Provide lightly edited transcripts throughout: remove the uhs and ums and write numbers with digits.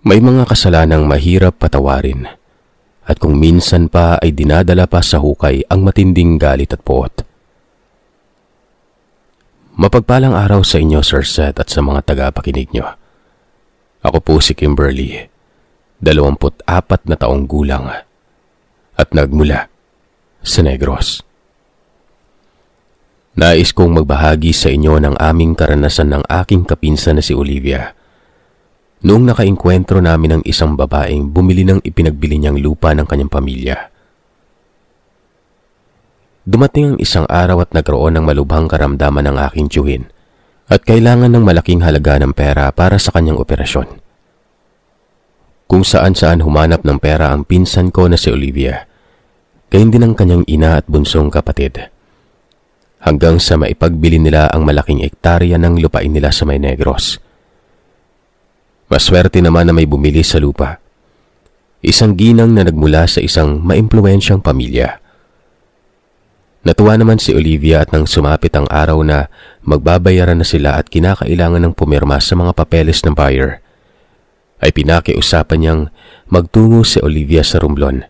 May mga kasalanang mahirap patawarin at kung minsan pa ay dinadala pa sa hukay ang matinding galit at puot. Mapagpalang araw sa inyo, Sir Seth, at sa mga tagapakinig nyo. Ako po si Kimberly, 24 na taong gulang at nagmula sa Negros. Nais kong magbahagi sa inyo ng aming karanasan ng aking kapinsan na si Olivia. Noong nakaengkwentro namin ng isang babaeng bumili ng ipinagbili niyang lupa ng kanyang pamilya. Dumating ang isang araw at nagkaroon ng malubhang karamdaman ng aking tiyuhin at kailangan ng malaking halaga ng pera para sa kanyang operasyon. Kung saan-saan humanap ng pera ang pinsan ko na si Olivia, gayon din ang kanyang ina at bunsong kapatid. Hanggang sa maipagbili nila ang malaking ektarya ng lupain nila sa May Negros. Maswerte naman na may bumili sa lupa. Isang ginang na nagmula sa isang maimpluwensyang pamilya. Natuwa naman si Olivia at nang sumapit ang araw na magbabayaran na sila at kinakailangan ng pumirma sa mga papeles ng buyer, ay pinakiusapan niyang magtungo si Olivia sa Romblon.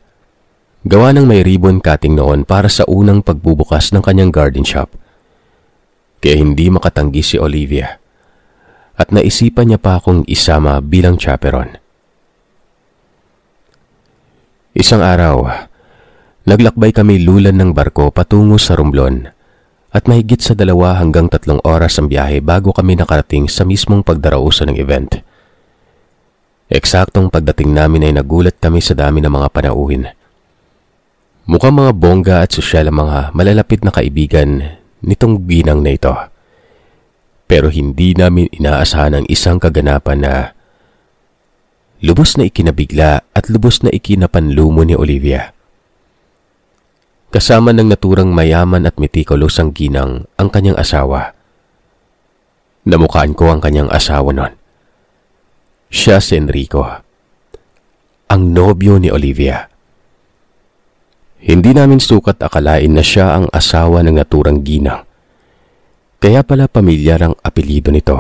Gawa ng may ribbon cutting noon para sa unang pagbubukas ng kanyang garden shop. Kaya hindi makatanggi si Olivia at naisipan niya pa akong isama bilang chaperon. Isang araw, naglakbay kami lulan ng barko patungo sa Romblon at mahigit sa 2 hanggang 3 oras ang biyahe bago kami nakarating sa mismong pagdarausan ng event. Eksaktong pagdating namin ay nagulat kami sa dami ng mga panauhin. Mukhang mga bongga at sosyal ang mga malalapit na kaibigan nitong ginang na ito. Pero hindi namin inaasahan ang isang kaganapan na lubos na ikinabigla at lubos na ikinapanlumo ni Olivia. Kasama ng naturang mayaman at metikulos ang ginang ang kanyang asawa. Namukhaan ko ang kanyang asawa noon. Siya si Enrico, ang nobyo ni Olivia. Hindi namin sukat akalain na siya ang asawa ng naturang ginang. Kaya pala pamilyar ang apelyido nito.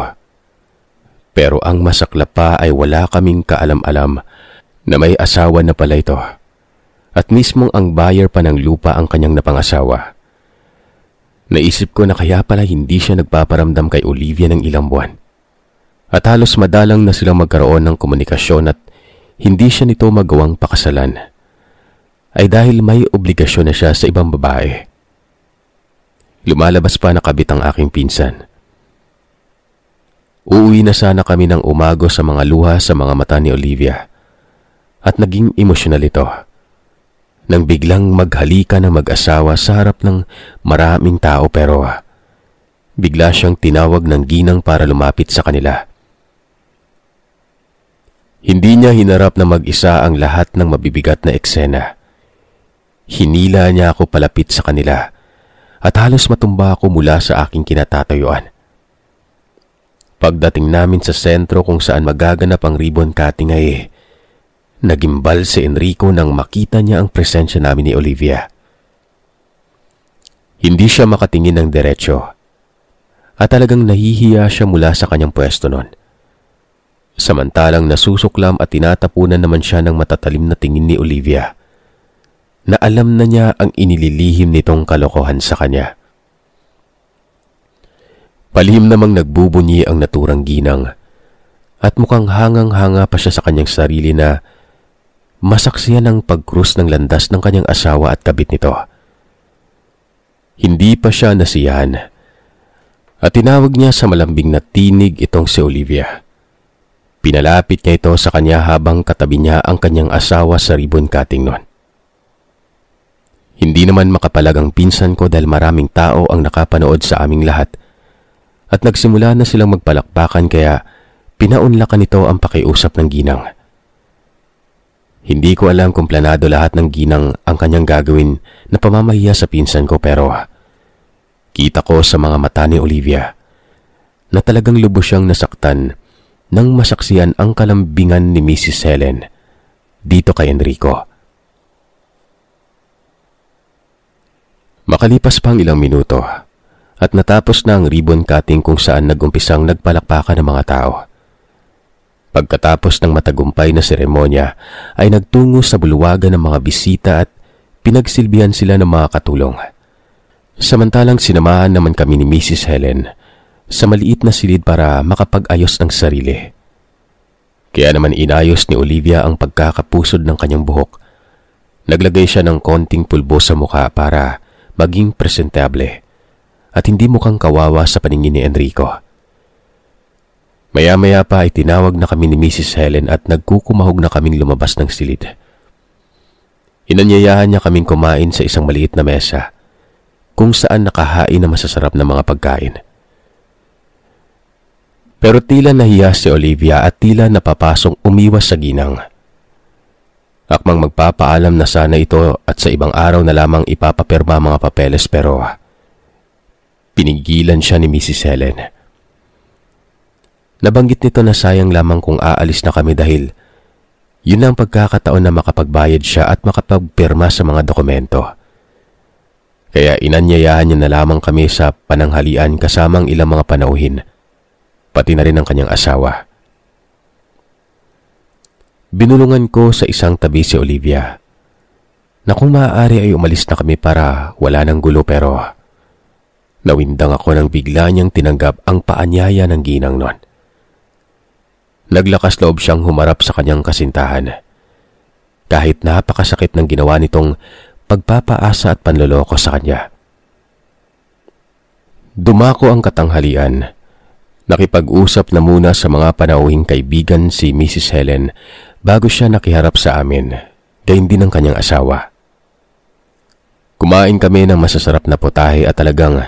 Pero ang masaklap pa ay wala kaming kaalam-alam na may asawa na pala ito. At mismong ang buyer pa ng lupa ang kanyang napangasawa. Naisip ko na kaya pala hindi siya nagpaparamdam kay Olivia ng ilang buwan. At halos madalang na silang magkaroon ng komunikasyon at hindi siya nito magawang pakasalan. Ay dahil may obligasyon na siya sa ibang babae. Lumalabas pa na kabit ang aking pinsan. Uuwi na sana kami ng umago sa mga luha sa mga mata ni Olivia. At naging emosyonal ito. Nang biglang maghalikan ng mag-asawa sa harap ng maraming tao pero bigla siyang tinawag ng ginang para lumapit sa kanila. Hindi niya hinarap na mag-isa ang lahat ng mabibigat na eksena. Hinila niya ako palapit sa kanila at halos matumba ako mula sa aking kinatatayuan. Pagdating namin sa sentro kung saan magaganap ang ribbon cutting ay nagimbal si Enrico nang makita niya ang presensya namin ni Olivia. Hindi siya makatingin ng diretsyo at talagang nahihiya siya mula sa kanyang pwesto noon. Samantalang nasusuklam at tinatapunan naman siya ng matatalim na tingin ni Olivia na alam na niya ang inililihim nitong kalokohan sa kanya. Palihim namang nagbubunyi ang naturang ginang at mukhang hangang-hanga pa siya sa kanyang sarili na masaksiyan ang pagkrus ng landas ng kanyang asawa at kabit nito. Hindi pa siya nasiyahan at tinawag niya sa malambing na tinig itong si Olivia. Pinalapit niya ito sa kanya habang katabi niya ang kanyang asawa sa ribbon cutting noon. Hindi naman makapalag ang pinsan ko dahil maraming tao ang nakapanood sa aming lahat at nagsimula na silang magpalakpakan kaya pinaunlakan nito ang pakiusap ng ginang. Hindi ko alam kung planado lahat ng ginang ang kanyang gagawin na pamamahiya sa pinsan ko pero kita ko sa mga mata ni Olivia na talagang lubos siyang nasaktan nang masaksiyan ang kalambingan ni Mrs. Helen dito kay Enrico. Makalipas pang ilang minuto at natapos na ang ribbon cutting kung saan nagumpisang nagpalakpakan ng mga tao. Pagkatapos ng matagumpay na seremonya ay nagtungo sa bulwagan ng mga bisita at pinagsilbihan sila ng mga katulong. Samantalang sinamahan naman kami ni Mrs. Helen sa maliit na silid para makapag-ayos ng sarili. Kaya naman inayos ni Olivia ang pagkakapusod ng kanyang buhok. Naglagay siya ng konting pulbo sa mukha para maging presentable at hindi mukhang kawawa sa paningin ni Enrico. Maya-maya pa ay tinawag na kami ni Mrs. Helen at nagkukumahog na kaming lumabas ng silid. Inanyayahan niya kaming kumain sa isang maliit na mesa kung saan nakahain na masasarap na mga pagkain. Pero tila nahiya si Olivia at tila napapasong umiwas sa ginang. Akmang magpapaalam na sana ito at sa ibang araw na lamang ipapapirma mga papeles pero pinigilan siya ni Mrs. Helen. Nabanggit nito na sayang lamang kung aalis na kami dahil yun ang pagkakataon na makapagbayad siya at makapagpirma sa mga dokumento. Kaya inanyayahan niya na lamang kami sa pananghalian kasamang ilang mga panauhin, pati na rin ang kanyang asawa. Binulungan ko sa isang tabi si Olivia na kung maaari ay umalis na kami para wala ng gulo pero nawindang ako nang bigla niyang tinanggap ang paanyaya ng ginang nun. Naglakas loob siyang humarap sa kanyang kasintahan. Kahit napakasakit ng ginawa nitong pagpapaasa at panloloko sa kanya. Dumako ang katanghalian. Nakipag-usap na muna sa mga panauhing kaibigan si Mrs. Helen bago siya nakiharap sa amin, gayon din ang kanyang asawa. Kumain kami ng masasarap na putahe at talagang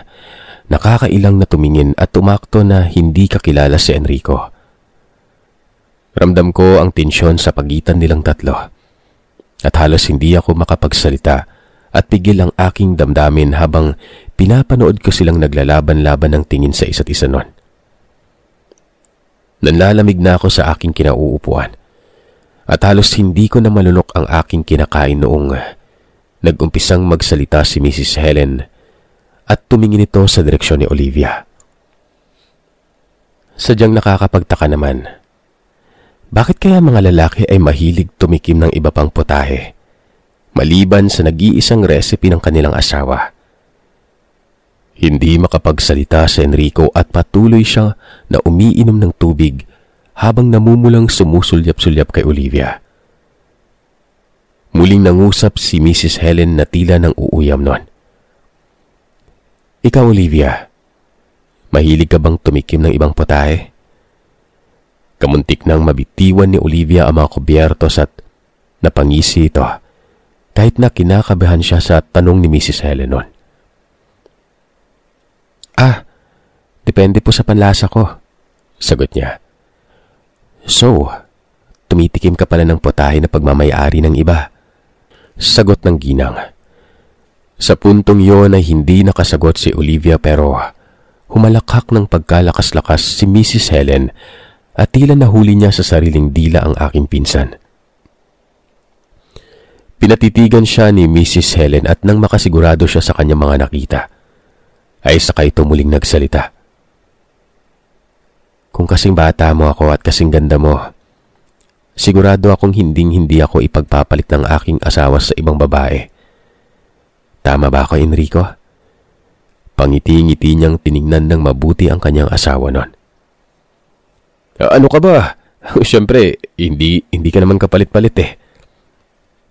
nakakailang na tumingin at tumakto na hindi kakilala si Enrico. Ramdam ko ang tensyon sa pagitan nilang tatlo at halos hindi ako makapagsalita at pigil ang aking damdamin habang pinapanood ko silang naglalaban-laban ng tingin sa isa't isa nun. Nanlalamig na ako sa aking kinauupuan at halos hindi ko na malunok ang aking kinakain noong nag-umpisang magsalita si Mrs. Helen at tumingin ito sa direksyon ni Olivia. Sadyang nakakapagtaka naman. Bakit kaya mga lalaki ay mahilig tumikim ng iba pang putahe, maliban sa nag-iisang recipe ng kanilang asawa? Hindi makapagsalita si Enrico at patuloy siya na umiinom ng tubig habang namumulang sumusulyap-sulyap kay Olivia. Muling nangusap si Mrs. Helen na tila nang uuyam nun. Ikaw, Olivia, mahilig ka bang tumikim ng ibang putahe? Kamuntik nang mabitiwan ni Olivia ang mga kubyertos at napangisi ito kahit na kinakabahan siya sa tanong ni Mrs. Helen nun. Depende po sa panlasa ko, sagot niya. So, tumitikim ka pala ng putahe na pagmamayari ng iba, sagot ng ginang. Sa puntong yon ay hindi nakasagot si Olivia pero humalakhak ng pagkalakas-lakas si Mrs. Helen at tila nahuli niya sa sariling dila ang aking pinsan. Pinatitigan siya ni Mrs. Helen at nang makasigurado siya sa kanyang mga nakita, ay saka ito muling nagsalita. Kung kasing bata mo ako at kasing ganda mo, sigurado akong hindi ako ipagpapalit ng aking asawa sa ibang babae. Tama ba ako, Enrico? Pangiti-ngiti niyang tiningnan ng mabuti ang kanyang asawa nun. Ano ka ba? Siyempre, hindi ka naman kapalit-palit eh.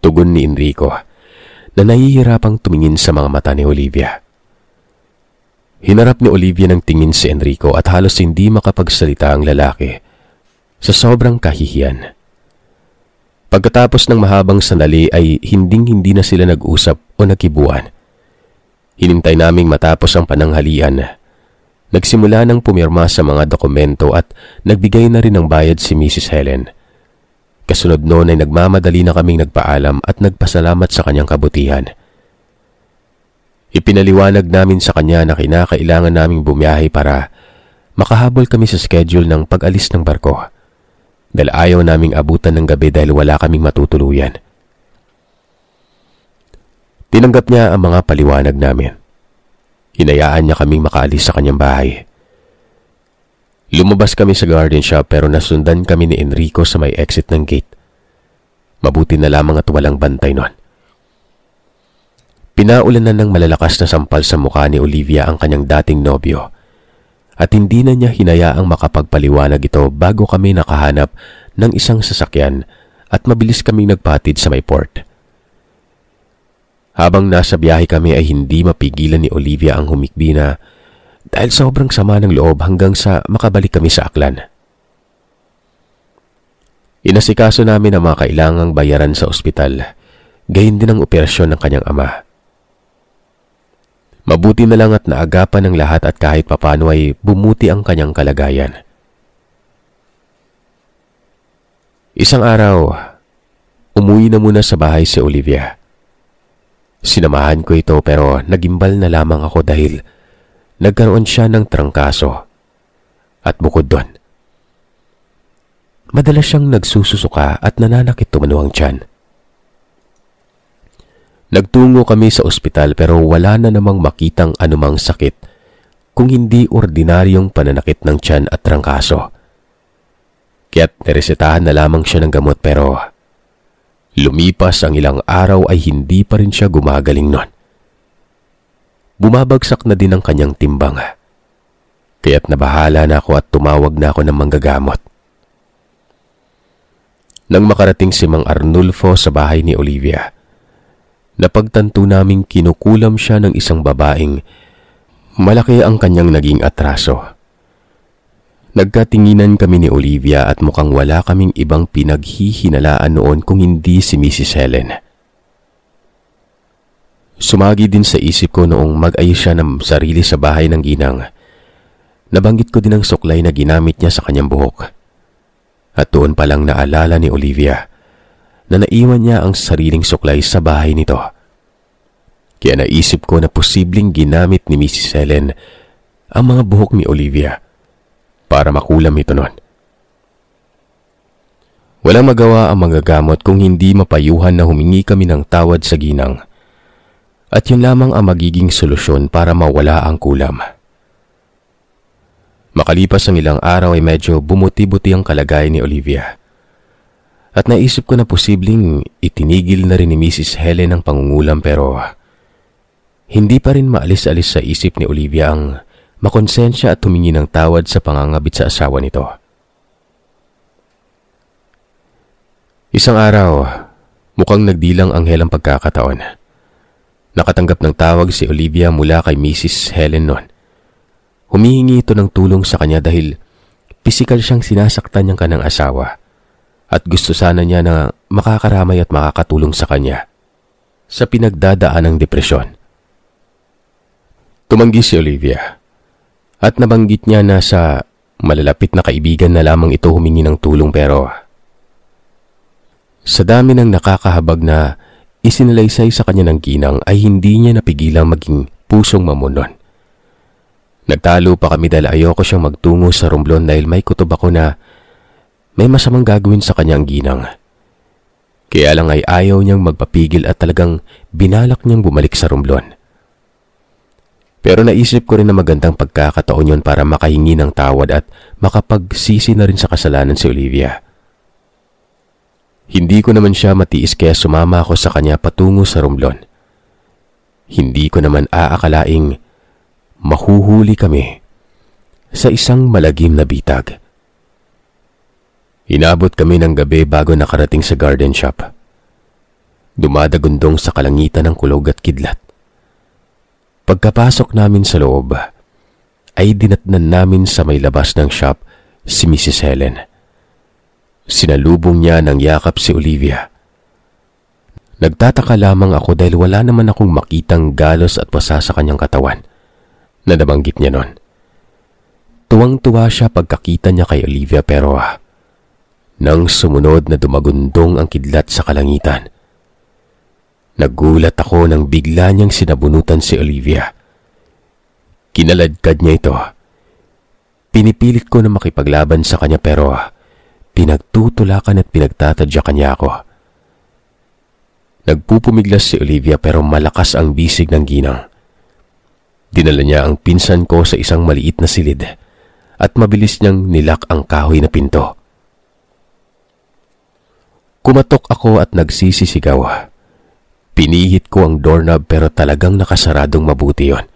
Tugon ni Enrico na nahihirapang tumingin sa mga mata ni Olivia. Hinarap ni Olivia ng tingin si Enrico at halos hindi makapagsalita ang lalaki sa sobrang kahihiyan. Pagkatapos ng mahabang sandali ay hindi na sila nag-usap o nagkibuan. Hinintay naming matapos ang pananghalian. Nagsimula ng pumirma sa mga dokumento at nagbigay na rin ng bayad si Mrs. Helen. Kasunod noon ay nagmamadali na kaming nagpaalam at nagpasalamat sa kanyang kabutihan. Ipinaliwanag namin sa kanya na kinakailangan naming bumiyahe para makahabol kami sa schedule ng pag-alis ng barko. Dahil ayaw naming abutan ng gabi dahil wala kaming matutuluyan. Tinanggap niya ang mga paliwanag namin. Hinayaan niya kaming makaalis sa kanyang bahay. Lumabas kami sa garden shop pero nasundan kami ni Enrico sa may exit ng gate. Mabuti na lamang at walang bantay nun. Pinaulanan ng malalakas na sampal sa mukha ni Olivia ang kanyang dating nobyo at hindi na niya hinayaang makapagpaliwanag ito bago kami nakahanap ng isang sasakyan at mabilis kaming nagpatid sa may port. Habang nasa biyahe kami ay hindi mapigilan ni Olivia ang humikbi na dahil sobrang sama ng loob hanggang sa makabalik kami sa Aklan. Inasikaso namin ang mga kailangang bayaran sa ospital, gayon din ang operasyon ng kanyang ama. Mabuti na lang at naagapan ng lahat at kahit papano ay bumuti ang kanyang kalagayan. Isang araw, umuwi na muna sa bahay si Olivia. Sinamahan ko ito pero nagimbal na lamang ako dahil nagkaroon siya ng trangkaso. At bukod doon, madalas siyang nagsususuka at nananakit tumano ang tiyan. Nagtungo kami sa ospital pero wala na namang makitang anumang sakit kung hindi ordinaryong pananakit ng tiyan at trangkaso. Kaya't niresetahan na lamang siya ng gamot pero lumipas ang ilang araw ay hindi pa rin siya gumagaling nun. Bumabagsak na din ang kanyang timbang. Kaya't nabahala na ako at tumawag na ako ng manggagamot. Nang makarating si Mang Arnulfo sa bahay ni Olivia, napagtanto naming kinukulam siya ng isang babaeng malaki ang kanyang naging atraso. Nagkatinginan kami ni Olivia at mukhang wala kaming ibang pinaghihinalaan noon kung hindi si Mrs. Helen. Sumagi din sa isip ko noong mag-ayos siya ng sarili sa bahay ng ginang. Nabanggit ko din ang suklay na ginamit niya sa kanyang buhok. At doon palang naalala ni Olivia na naiwan niya ang sariling suklay sa bahay nito. Kaya naisip ko na posibleng ginamit ni Mrs. Helen ang mga buhok ni Olivia para makulam ito noon. Walang magawa ang manggagamot kung hindi mapayuhan na humingi kami ng tawad sa ginang. At yun lamang ang magiging solusyon para mawala ang kulam. Makalipas ang ilang araw ay medyo bumuti-buti ang kalagayan ni Olivia. At naisip ko na posibleng itinigil na rin ni Mrs. Helen ang pangungulam pero hindi pa rin maalis-alis sa isip ni Olivia ang makonsensya at humingi ng tawad sa pangangabit sa asawa nito. Isang araw, mukhang nagdilang anghel ang pagkakataon. Nakatanggap ng tawag si Olivia mula kay Mrs. Helen noon. Humihingi ito ng tulong sa kanya dahil pisikal siyang sinasaktan niyang kanang asawa at gusto sana niya na makakaramay at makakatulong sa kanya sa pinagdadaan ng depresyon. Tumanggi si Olivia at nabanggit niya na sa malalapit na kaibigan na lamang ito humingi ng tulong pero sa dami ng nakakahabag na isinalaysay sa kanya ng ginang ay hindi niya napigilang maging pusong mamunon. Nagtalo pa kami dahil ayoko siyang magtungo sa Romblon dahil may kutob ako na may masamang gagawin sa kanyang ginang. Kaya lang ay ayaw niyang magpapigil at talagang binalak niyang bumalik sa Romblon. Pero naisip ko rin na magandang pagkakataon yun para makahingi ng tawad at makapagsisi na rin sa kasalanan si Olivia. Hindi ko naman siya matiis kaya sumama ako sa kanya patungo sa Romblon. Hindi ko naman aakalaing mahuhuli kami sa isang malagim na bitag. Inabot kami ng gabi bago nakarating sa garden shop. Dumadagundong sa kalangitan ng kulog at kidlat. Pagkapasok namin sa loob, ay dinatnan namin sa may labas ng shop si Mrs. Helen. Sinalubong niya ng yakap si Olivia. Nagtataka lamang ako dahil wala naman akong makitang galos at pasa sa kanyang katawan na nabanggit niya nun. Tuwang-tuwa siya pagkakita niya kay Olivia pero nang sumunod na dumagundong ang kidlat sa kalangitan, nagulat ako nang bigla niyang sinabunutan si Olivia. Kinaladkad niya ito. Pinipilit ko na makipaglaban sa kanya pero pinagtutulakan at pinagtatadyakan niya ako. Nagpupumiglas si Olivia pero malakas ang bisig ng ginang. Dinala niya ang pinsan ko sa isang maliit na silid at mabilis niyang nilak ang kahoy na pinto. Kumatok ako at nagsisisigaw. Pinihit ko ang doorknob pero talagang nakasaradong mabuti yon.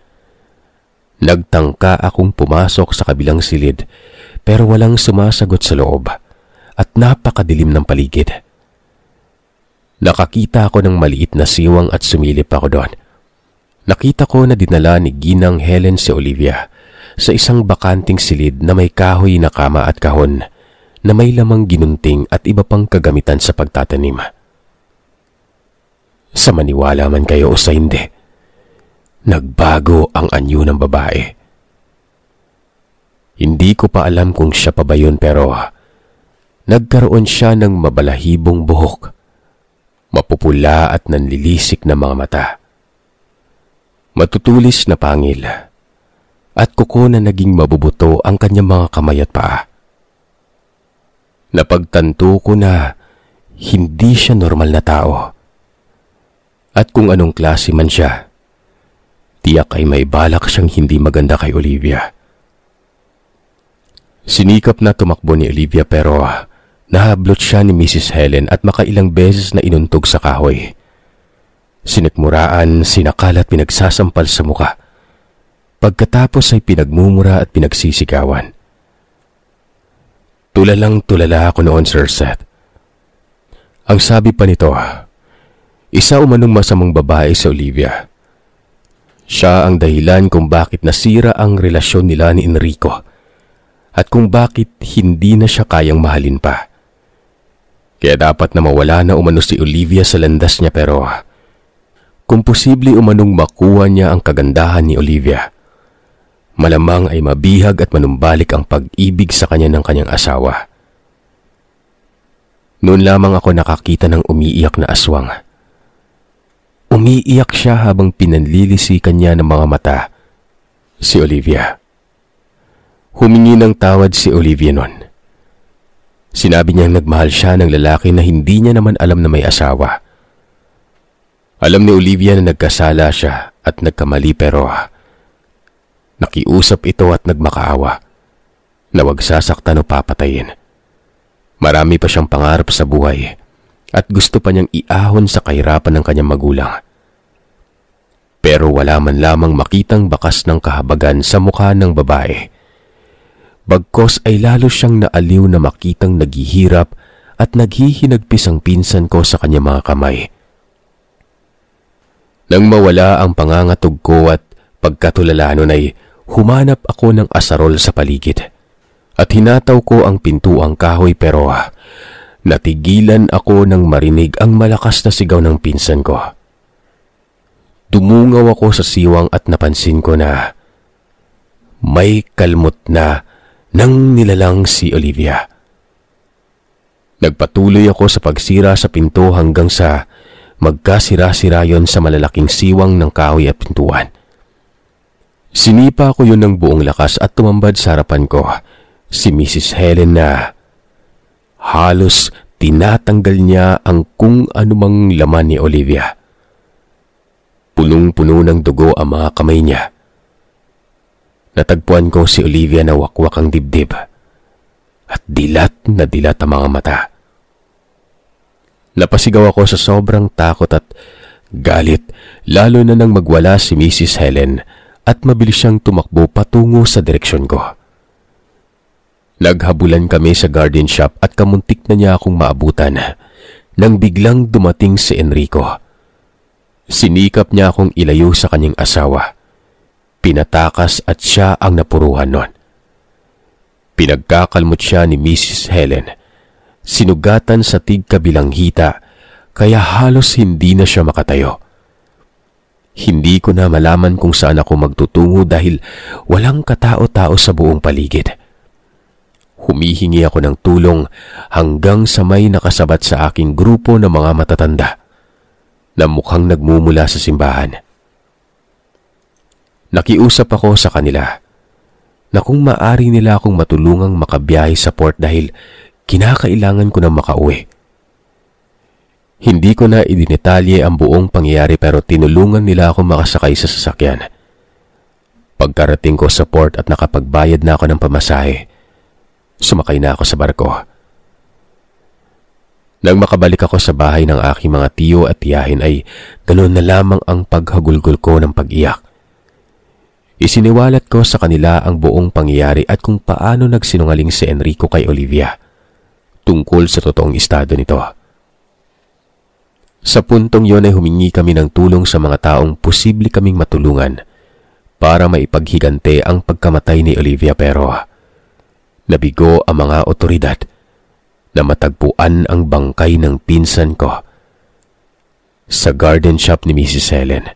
Nagtangka akong pumasok sa kabilang silid pero walang sumasagot sa loob at napakadilim ng paligid. Nakakita ako ng maliit na siwang at sumilip ako doon. Nakita ko na dinala ni Ginang Helen si Olivia sa isang bakanting silid na may kahoy na kama at kahon na may lamang ginunting at iba pang kagamitan sa pagtatanim. Sa maniwala man kayo o sa hindi, nagbago ang anyo ng babae. Hindi ko pa alam kung siya pa ba yun pero nagkaroon siya ng mabalahibong buhok, mapupula at nanlilisik na mga mata, matutulis na pangil, at kuko na naging mabubuto ang kanyang mga kamay at paa. Napagtanto ko na hindi siya normal na tao. At kung anong klase man siya, tiyak ay may balak siyang hindi maganda kay Olivia. Sinikap na tumakbo ni Olivia pero nahablot siya ni Mrs. Helen at makailang beses na inuntog sa kahoy. Sinikmuraan, sinakal at pinagsasampal sa muka. Pagkatapos ay pinagmumura at pinagsisigawan. Tulalang-tulala ako noon, Sir Seth. Ang sabi pa nito, isa umanong masamang babae si Olivia. Siya ang dahilan kung bakit nasira ang relasyon nila ni Enrico at kung bakit hindi na siya kayang mahalin pa. Kaya dapat na mawala na umano si Olivia sa landas niya pero kung posible umanong makuha niya ang kagandahan ni Olivia, malamang ay mabihag at manumbalik ang pag-ibig sa kanya ng kanyang asawa. Noon lamang ako nakakita ng umiiyak na aswang. Umiiyak siya habang pinanlilisikan niya ng mga mata si Olivia. Humingi ng tawad si Olivia noon. Sinabi niyang nagmahal siya ng lalaki na hindi niya naman alam na may asawa. Alam ni Olivia na nagkasala siya at nagkamali pero nakiusap ito at nagmakaawa na wag sasaktan o papatayin. Marami pa siyang pangarap sa buhay at gusto pa niyang iahon sa kahirapan ng kanyang magulang. Pero wala man lamang makitang bakas ng kahabagan sa mukha ng babae. Bagkos ay lalo siyang naaliw na makitang naghihirap at naghihinagpis ang pinsan ko sa kanyang mga kamay. Nang mawala ang pangangatog ko at pagkatulala nun ay humanap ako ng asarol sa paligid at hinataw ko ang pintuang kahoy pero natigilan ako nang marinig ang malakas na sigaw ng pinsan ko. Dumungaw ako sa siwang at napansin ko na may kalmot na nang nilalang si Olivia. Nagpatuloy ako sa pagsira sa pinto hanggang sa magkasira-sira yon sa malalaking siwang ng kahoy at pintuan. Sinipa ko yun ng buong lakas at tumambad sa harapan ko si Mrs. Helen na halos tinatanggal niya ang kung anumang laman ni Olivia. Punong-puno ng dugo ang mga kamay niya. Natagpuan ko si Olivia na wakwak ang dibdib at dilat na dilat ang mga mata. Napasigaw ako sa sobrang takot at galit lalo na nang magwala si Mrs. Helen at mabilis siyang tumakbo patungo sa direksyon ko. Naghabulan kami sa garden shop at kamuntik na niya akong maabutan nang biglang dumating si Enrico. Sinikap niya akong ilayo sa kanyang asawa. Pinatakas at siya ang napuruhan nun. Pinagkakalmot siya ni Mrs. Helen. Sinugatan sa tigkabilang hita kaya halos hindi na siya makatayo. Hindi ko na malaman kung saan ako magtutungo dahil walang katao-tao sa buong paligid. Humihingi ako ng tulong hanggang sa may nakasabat sa aking grupo ng mga matatanda na mukhang nagmumula sa simbahan. Nakiusap ako sa kanila na kung maaari nila akong matulungang makabiyahe sa port dahil kinakailangan ko na makauwi. Hindi ko na idinetalye ang buong pangyayari pero tinulungan nila akong makasakay sa sasakyan. Pagkarating ko sa port at nakapagbayad na ako ng pamasahe, sumakay na ako sa barko. Nang makabalik ako sa bahay ng aking mga tiyo at tiyahin ay ganoon na lamang ang paghagulgol ko ng pag-iyak. Isiniwalat ko sa kanila ang buong pangyayari at kung paano nagsinungaling si Enrico kay Olivia tungkol sa totoong estado nito. Sa puntong yon ay humingi kami ng tulong sa mga taong posible kaming matulungan para maipaghigante ang pagkamatay ni Olivia, pero nabigo ang mga otoridad na matagpuan ang bangkay ng pinsan ko sa garden shop ni Mrs. Helen.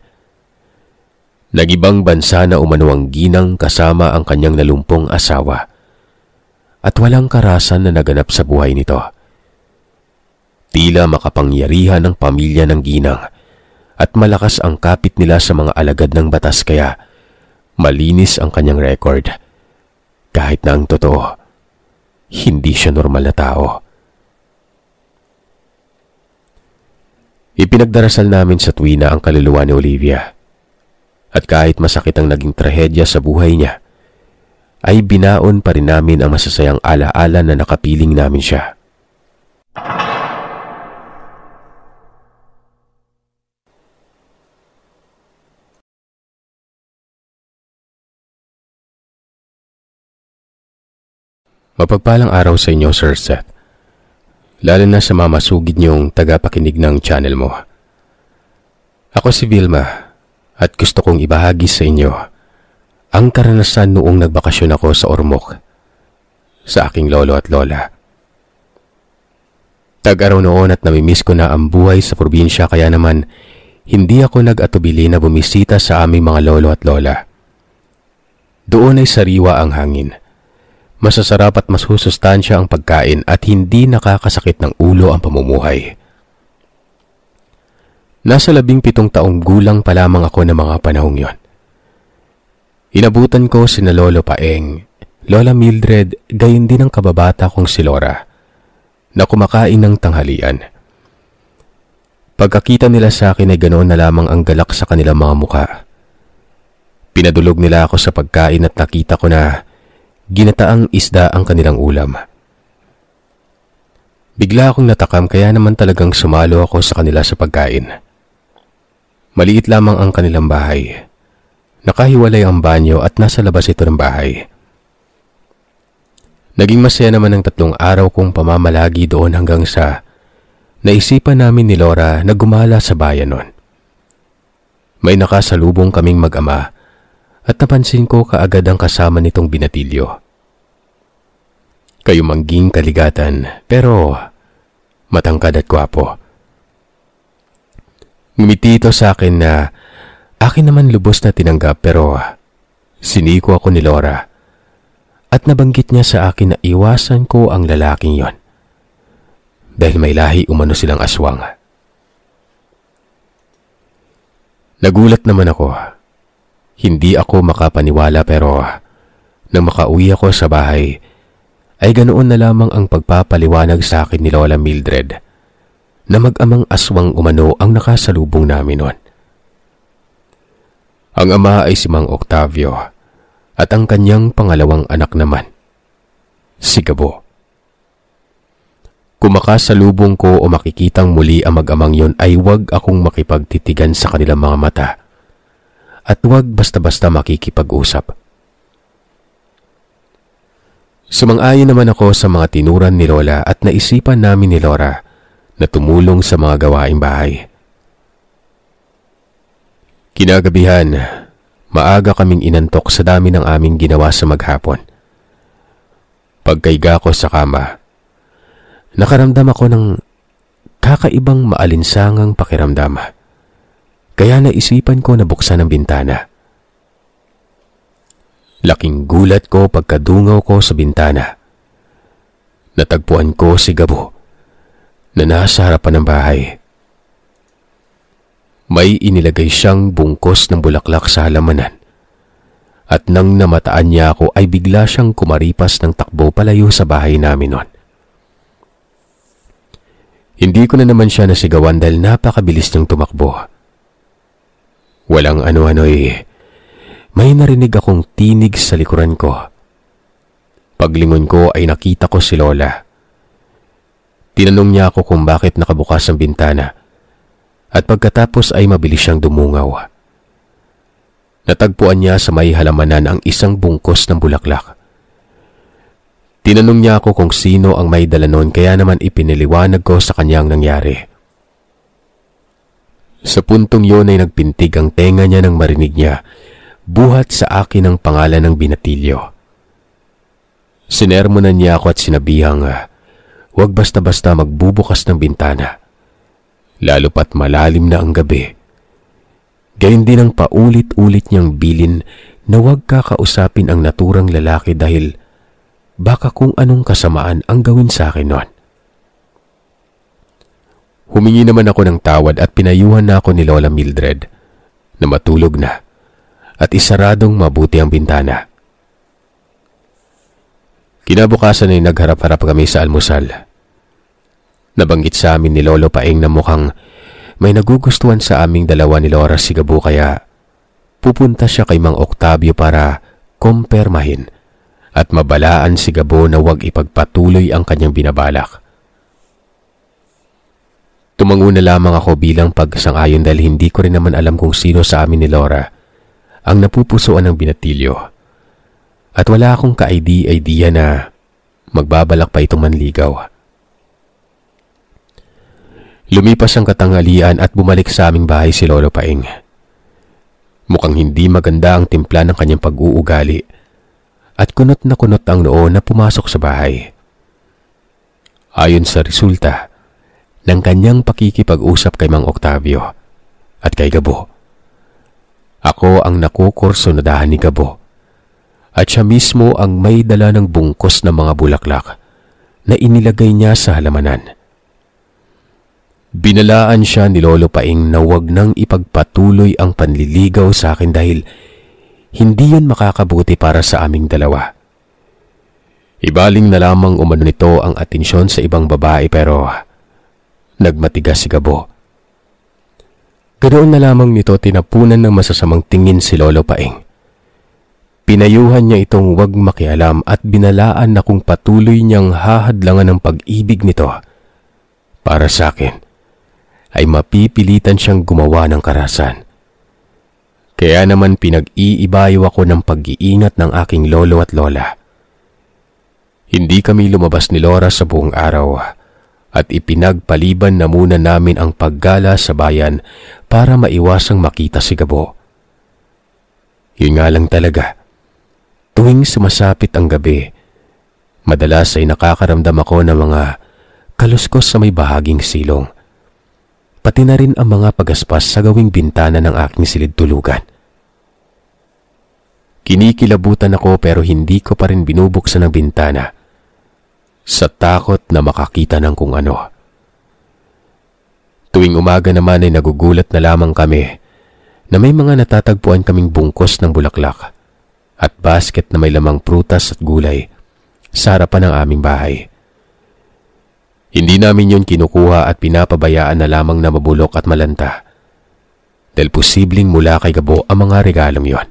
Nagibang bansa na umano ang ginang kasama ang kanyang nalumpong asawa at walang karasan na naganap sa buhay nito. Tila makapangyarihan ng pamilya ng ginang at malakas ang kapit nila sa mga alagad ng batas, kaya malinis ang kanyang record. Kahit na ang totoo, hindi siya normal na tao. Ipinagdarasal namin sa tuwina ang kaluluwa ni Olivia. At kahit masakit ang naging trahedya sa buhay niya, ay binaon pa rin namin ang masasayang alaala na nakapiling namin siya. Mapagpalang araw sa inyo, Sir Seth. Lalo na sa mamasugid niyong tagapakinig ng channel mo. Ako si Vilma at gusto kong ibahagi sa inyo ang karanasan noong nagbakasyon ako sa Ormoc sa aking lolo at lola. Tag-araw noon at namimiss ko na ang buhay sa probinsya, kaya naman hindi ako nag-atubili na bumisita sa aming mga lolo at lola. Doon ay sariwa ang hangin. Masasarap at masusustansya ang pagkain at hindi nakakasakit ng ulo ang pamumuhay. Nasa 17 taong gulang pa lamang ako ng mga panahong yon. Inabutan ko sina Lolo Paeng, Lola Mildred, gayon din ang kababata kong si Laura, na kumakain ng tanghalian. Pagkakita nila sa akin ay ganoon na lamang ang galak sa kanilang mga mukha. Pinadulog nila ako sa pagkain at nakita ko na ginataang isda ang kanilang ulam. Bigla akong natakam, kaya naman talagang sumalo ako sa kanila sa pagkain. Maliit lamang ang kanilang bahay. Nakahiwalay ang banyo at nasa labas ito ng bahay. Naging masaya naman ang 3 araw kong pamamalagi doon hanggang sa naisipan namin ni Laura na gumala sa bayan nun. May nakasalubong kaming mag-ama at napansin ko kaagad ang kasama nitong binatilyo. Kayumangging kaligatan, pero matangkad at gwapo. Ngumiti ito sa akin na akin naman lubos na tinanggap, pero siniko ako ni Laura at nabanggit niya sa akin na iwasan ko ang lalaking yon dahil may lahi umano silang aswang. Nagulat naman ako. Hindi ako makapaniwala, pero nang makauwi ako sa bahay, ay ganoon na lamang ang pagpapaliwanag sa akin ni Lola Mildred na mag-amang aswang umano ang nakasalubong namin noon. Ang ama ay si Mang Octavio at ang kanyang pangalawang anak naman, si Gabo. Kung makasalubong ko o makikitang muli ang mag-amang yon ay huwag akong makipagtitigan sa kanilang mga mata. At huwag basta-basta makikipag-usap. Sumang-ayon naman ako sa mga tinuran ni Lola at naisipan namin ni Laura na tumulong sa mga gawaing bahay. Kinagabihan, maaga kaming inantok sa dami ng aming ginawa sa maghapon. Pagkaiga ko sa kama, nakaramdam ako ng kakaibang maalinsangang pakiramdam. Kaya naisipan ko na buksan ang bintana. Laking gulat ko pagkadungaw ko sa bintana. Natagpuan ko si Gabo na nasa harapan ng bahay. May inilagay siyang bungkos ng bulaklak sa halamanan. At nang namataan niya ako ay bigla siyang kumaripas ng takbo palayo sa bahay namin noon. Hindi ko na naman siya nasigawan dahil napakabilis niyang tumakbo. Walang ano-ano may narinig akong tinig sa likuran ko. Paglingon ko ay nakita ko si Lola. Tinanong niya ako kung bakit nakabukas ang bintana at pagkatapos ay mabilis siyang dumungaw. Natagpuan niya sa may halamanan ang isang bungkos ng bulaklak. Tinanong niya ako kung sino ang may dala noon kaya naman ipiniliwanag ko sa kanyang nangyari. Sa puntong yun ay nagpintig ang tenga niya nang marinig niya buhat sa akin ang pangalan ng binatilyo. Sinermonan niya ako at sinabihang huwag basta-basta magbubukas ng bintana, lalo pat malalim na ang gabi. Gayun din ang paulit-ulit niyang bilin na huwag kakausapin ang naturang lalaki dahil baka kung anong kasamaan ang gawin sa akin noon. Humingi naman ako ng tawad at pinayuhan na ako ni Lola Mildred na matulog na at isaradong mabuti ang bintana. Kinabukasan ay nagharap-harap kami sa almusal. Nabanggit sa amin ni Lolo Paeng na mukhang may nagugustuhan sa aming dalawa ni Lora Sigabo kaya pupunta siya kay Mang Octavio para kompermahin at mabalaan si Gabo na huwag ipagpatuloy ang kanyang binabalak. Tumango na lamang ako bilang pagsang-ayon dahil hindi ko rin naman alam kung sino sa amin ni Lora ang napupusuan ng binatilyo. At wala akong ka-idea na magbabalak pa itong manligaw. Lumipas ang katanghalian at bumalik sa aming bahay si Lolo Paeng. Mukhang hindi maganda ang timpla ng kanyang pag-uugali at kunot na kunot ang noo na pumasok sa bahay. Ayon sa resulta ng kanyang pakikipag-usap kay Mang Octavio at kay Gabo, ako ang nakukursunadahan ni Gabo at siya mismo ang may dala ng bungkos ng mga bulaklak na inilagay niya sa halamanan. Binalaan siya ni Lolo Paeng na huwag nang ipagpatuloy ang panliligaw sa akin dahil hindi yun makakabuti para sa aming dalawa. Ibaling na lamang umano nito ang atensyon sa ibang babae pero nagmatigas si Gabo. Ganoon na lamang nito tinapunan ng masasamang tingin si Lolo Paeng. Pinayuhan niya itong huwag makialam at binalaan na kung patuloy niyang hahadlangan ng pag-ibig nito para sa akin ay mapipilitan siyang gumawa ng karahasan. Kaya naman pinag-iibayo ako ng pag-iingat ng aking lolo at lola. Hindi kami lumabas ni Lora sa buong araw at ipinagpaliban na muna namin ang paggala sa bayan para maiwasang makita si Gabo. Yun nga lang talaga. Tuwing sumasapit ang gabi, madalas ay nakakaramdam ako ng mga kaluskos sa may bahaging silong. Pati na rin ang mga pagaspas sa gawing bintana ng aking silid tulugan. Kinikilabutan ako pero hindi ko pa rin binubuksan ang bintana sa takot na makakita ng kung ano. Tuwing umaga naman ay nagugulat na lamang kami na may mga natatagpuan kaming bungkos ng bulaklak at basket na may lamang prutas at gulay sa harapan ng aming bahay. Hindi namin yun kinukuha at pinapabayaan na lamang na mabulok at malanta dahil posibleng mula kay Gabo ang mga regalong yon.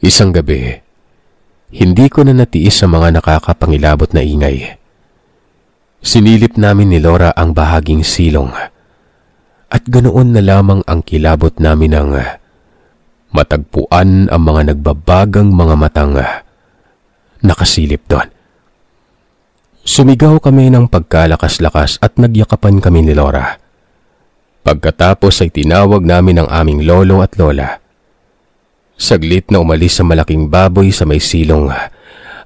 Isang gabi, hindi ko na natiis sa mga nakakapangilabot na ingay. Sinilip namin ni Lora ang bahaging silong at ganoon na lamang ang kilabot namin ng matagpuan ang mga nagbabagang mga matang nakasilip doon. Sumigaw kami ng pagkalakas-lakas at nagyakapan kami ni Lora. Pagkatapos ay tinawag namin ang aming lolo at lola. Saglit na umalis sa malaking baboy sa may silong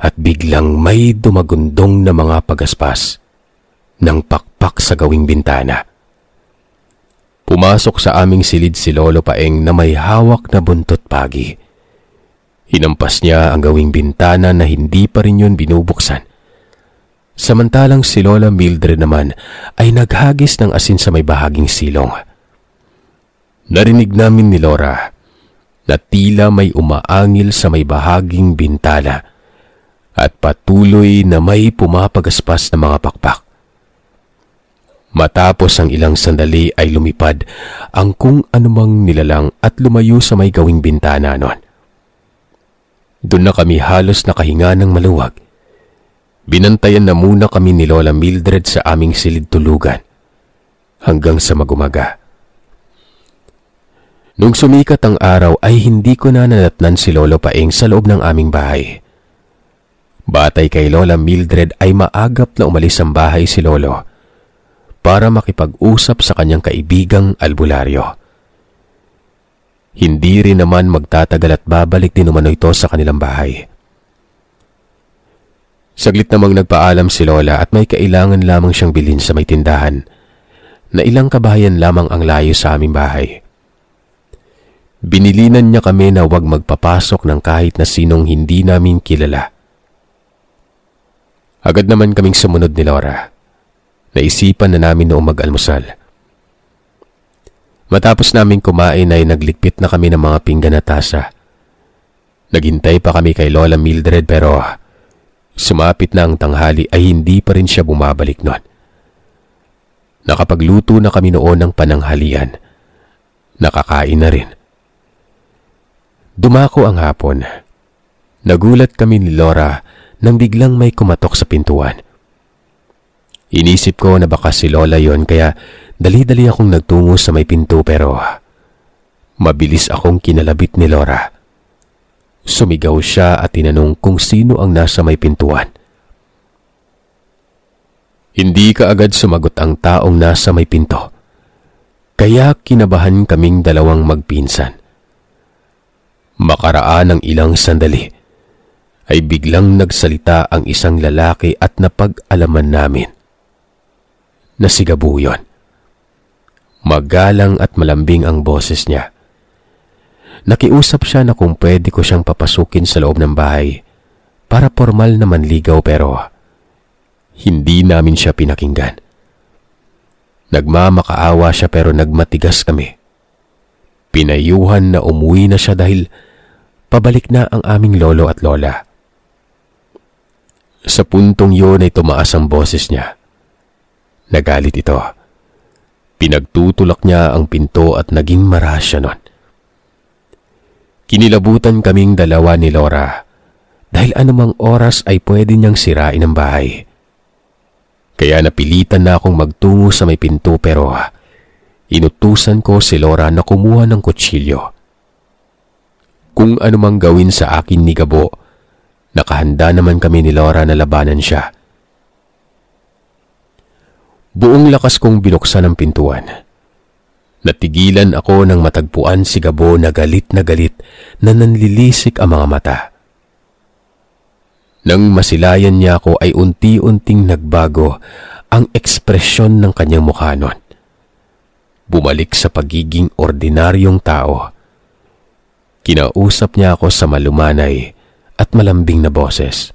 at biglang may dumagundong na mga pagaspas ng pakpak sa gawing bintana. Pumasok sa aming silid si Lolo Paeng na may hawak na buntot pagi. Hinampas niya ang gawing bintana na hindi pa rin yun binubuksan. Samantalang si Lola Mildred naman ay naghagis ng asin sa may bahaging silong. Narinig namin ni Lora na tila may umaangil sa may bahaging bintana at patuloy na may pumapagaspas na mga pakpak. Matapos ang ilang sandali ay lumipad ang kung anumang nilalang at lumayo sa may gawing bintana nun. Doon na kami halos nakahinga ng maluwag. Binantayan na muna kami ni Lola Mildred sa aming silid tulugan hanggang sa magumaga. Nung sumikat ang araw ay hindi ko na nanatnan si Lolo Paeng sa loob ng aming bahay. Batay kay Lola Mildred ay maagap na umalis ang bahay si Lolo para makipag-usap sa kanyang kaibigang albularyo. Hindi rin naman magtatagal at babalik din umano ito sa kanilang bahay. Saglit namang nagpaalam si Lola at may kailangan lamang siyang bilhin sa may tindahan na ilang kabahayan lamang ang layo sa aming bahay. Binilinan niya kami na huwag magpapasok ng kahit na sinong hindi namin kilala. Agad naman kaming sumunod ni Laura. Naisipan na namin noong mag-almusal. Matapos naming kumain ay naglikpit na kami ng mga pinggan at tasa. Naghintay pa kami kay Lola Mildred pero sumapit na ang tanghali ay hindi pa rin siya bumabalik noon. Nakapagluto na kami noon ng pananghalian. Nakakain na rin. Dumako ang hapon. Nagulat kami ni Laura nang biglang may kumatok sa pintuan. Inisip ko na baka si Lola yon kaya dali-dali akong nagtungo sa may pinto pero mabilis akong kinalabit ni Laura. Sumigaw siya at tinanong kung sino ang nasa may pintuan. Hindi kaagad sumagot ang taong nasa may pinto. Kaya kinabahan kaming dalawang magpinsan. Makaraan ng ilang sandali ay biglang nagsalita ang isang lalaki at napag-alaman namin na si Gabo yun. Magalang at malambing ang boses niya. Nakiusap siya na kung pwede ko siyang papasukin sa loob ng bahay para formal na manligaw pero hindi namin siya pinakinggan. Nagmamakaawa siya pero nagmatigas kami. Pinayuhan na umuwi na siya dahil pabalik na ang aming lolo at lola. Sa puntong yun ay tumaas ang boses niya. Nagalit ito. Pinagtutulak niya ang pinto at naging marahas siya nun. Kinilabutan kaming dalawa ni Laura dahil anumang oras ay pwede niyang sirain ang bahay. Kaya napilitan na akong magtungo sa may pinto pero inutusan ko si Laura na kumuha ng kutsilyo. Kung anumang gawin sa akin ni Gabo, nakahanda naman kami ni Laura na labanan siya. Buong lakas kong binuksan ang pintuan. Natigilan ako nang matagpuan si Gabo na galit na nanlilisik ang mga mata. Nang masilayan niya ako ay unti-unting nagbago ang ekspresyon ng kanyang mukha nun. Bumalik sa pagiging ordinaryong tao. Kinausap niya ako sa malumanay at malambing na boses.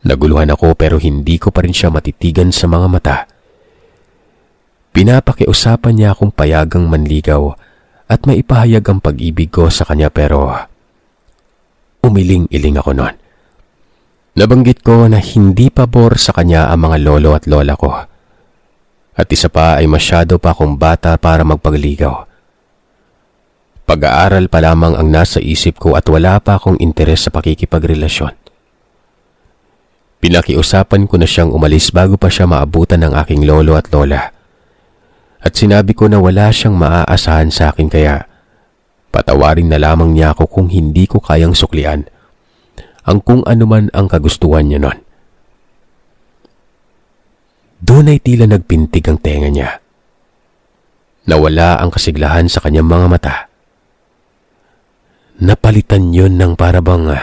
Naguluhan ako pero hindi ko pa rin siya matitigan sa mga mata. Pinapakiusapan niya akong payagang manligaw at maipahayag ang pag-ibig ko sa kanya pero umiling-iling ako noon. Nabanggit ko na hindi pabor sa kanya ang mga lolo at lola ko. At isa pa ay masyado pa akong bata para magpagligaw. Pag-aaral pa lamang ang nasa isip ko at wala pa akong interes sa pakikipagrelasyon. Pinakiusapan ko na siyang umalis bago pa siya maabutan ng aking lolo at lola. At sinabi ko na wala siyang maaasahan sa akin kaya patawarin na lamang niya ako kung hindi ko kayang suklian ang kung anuman ang kagustuhan niya nun. Doon ay tila nagpintig ang tenga niya. Nawala ang kasiglahan sa kanyang mga mata. Napalitan yun ng parabang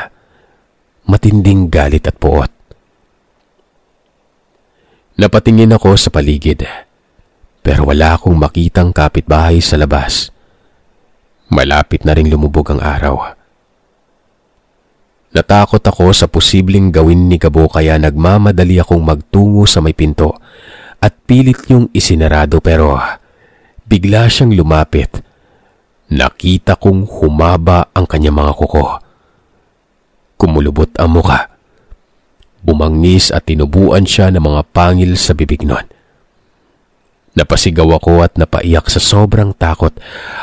matinding galit at puot. Napatingin ako sa paligid, pero wala akong makitang kapitbahay sa labas. Malapit na ring lumubog ang araw. Natakot ako sa posibleng gawin ni Gabo kaya nagmamadali akong magtungo sa may pinto at pilit niyong isinarado pero bigla siyang lumapit. Nakita kong humaba ang kanyang mga kuko. Kumulubot ang muka. Bumangis at tinubuan siya ng mga pangil sa bibig nun. Napasigaw ako at napaiyak sa sobrang takot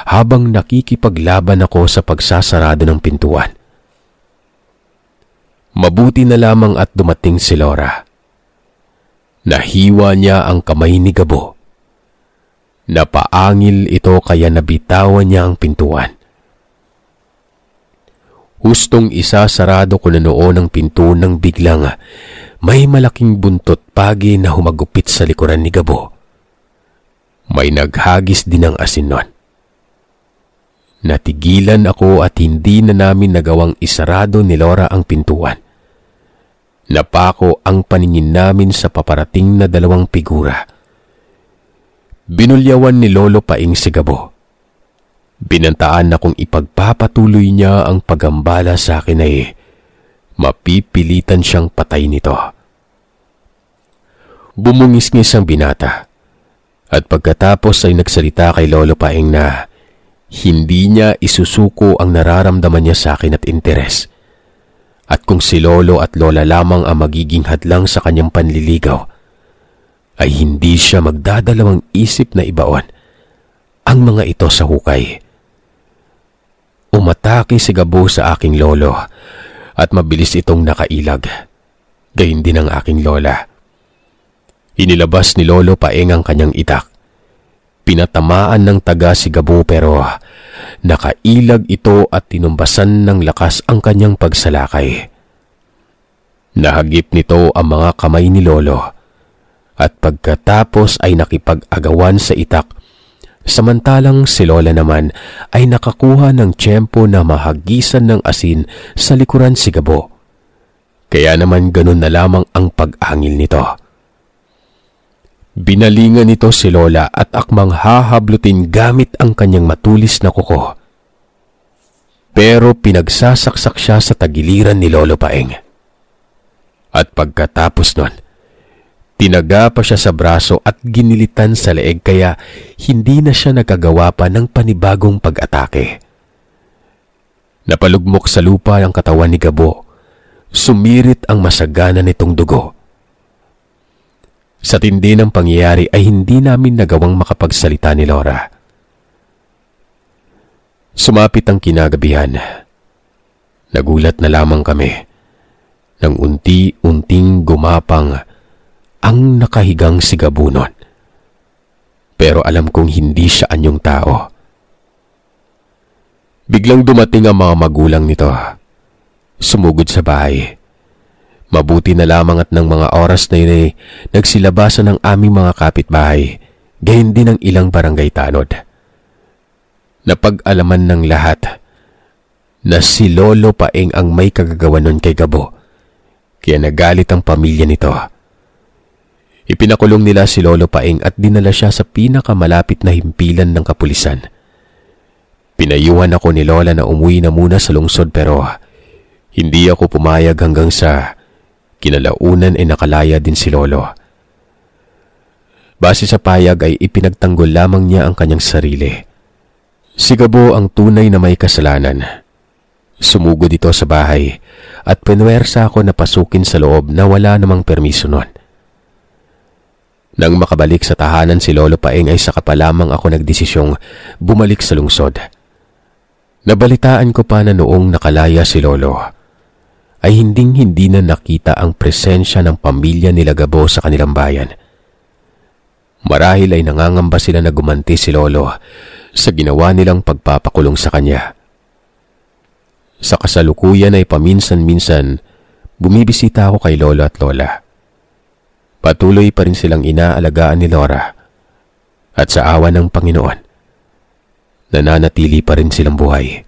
habang nakikipaglaban ako sa pagsasarado ng pintuan. Mabuti na lamang at dumating si Laura. Nahiwa niya ang kamay ni Gabo. Napaangil ito kaya nabitawan niya ang pintuan. Hustong isasarado ko na noon ang pinto nang biglang may malaking buntot pagi na humagupit sa likuran ni Gabo. May naghagis din ng asin nun. Natigilan ako at hindi na namin nagawang isarado ni Laura ang pintuan. Napako ang paningin namin sa paparating na dalawang figura. Binulyawan ni Lolo Paing si Gabo. Binantaan na kung ipagpapatuloy niya ang pagambala sa akin ay mapipilitan siyang patay nito. Bumungis-ngis ang binata at pagkatapos ay nagsalita kay Lolo Paing na hindi niya isusuko ang nararamdaman niya sa akin at interes. At kung si Lolo at Lola lamang ang magiging hadlang sa kanyang panliligaw, ay hindi siya magdadalawang isip na ibaon ang mga ito sa hukay. Umatake si Gabo sa aking lolo at mabilis itong nakailag. Gayun din ang aking lola. Inilabas ni Lolo Paeng ang kanyang itak. Pinatamaan ng taga si Gabo pero nakailag ito at tinumbasan ng lakas ang kanyang pagsalakay. Nahagip nito ang mga kamay ni Lolo at pagkatapos ay nakipag-agawan sa itak, samantalang si Lola naman ay nakakuha ng tiyempo na mahagisan ng asin sa likuran si Gabo. Kaya naman ganun na lamang ang pag-angil nito. Binalingan nito si Lola at akmang hahablutin gamit ang kanyang matulis na kuko. Pero pinagsasaksak siya sa tagiliran ni Lolo Paeng. At pagkatapos nun, tinaga pa siya sa braso at ginilitan sa leeg kaya hindi na siya nagagawa pa ng panibagong pag-atake. Napalugmok sa lupa ang katawan ni Gabo. Sumirit ang masagana nitong dugo. Sa tindi ng pangyayari ay hindi namin nagawang makapagsalita ni Laura. Sumapit ang kinagabihan. Nagulat na lamang kami nang unti-unting gumapang ang nakahigang si Gabo nun. Pero alam kong hindi siya anyong tao. Biglang dumating ang mga magulang nito. Sumugod sa bahay. Mabuti na lamang at ng mga oras na yun ay nagsilabasan ng aming mga kapitbahay, gayon din ang ilang barangay tanod. Napag-alaman ng lahat na si Lolo Paeng ang may kagagawan nun kay Gabo, kaya nagalit ang pamilya nito. Ipinakulong nila si Lolo Paeng at dinala siya sa pinakamalapit na himpilan ng kapulisan. Pinayuhan ako ni Lola na umuwi na muna sa lungsod pero hindi ako pumayag hanggang sa kinalaunan ay nakalaya din si Lolo. Base sa payag ay ipinagtanggol lamang niya ang kanyang sarili. Si Gabo ang tunay na may kasalanan. Sumugod ito sa bahay at pinwersa ako na pasukin sa loob na wala namang permiso nun. Nang makabalik sa tahanan si Lolo Paeng ay saka pa lamang ako nagdesisyong bumalik sa lungsod. Nabalitaan ko pa na noong nakalaya si Lolo ay hinding-hindi na nakita ang presensya ng pamilya nila Gabo sa kanilang bayan. Marahil ay nangangamba sila na gumanti si Lolo sa ginawa nilang pagpapakulong sa kanya. Sa kasalukuyan ay paminsan-minsan bumibisita ako kay Lolo at Lola. Patuloy pa rin silang inaalagaan ni Laura at sa awa ng Panginoon, nananatili pa rin silang buhay.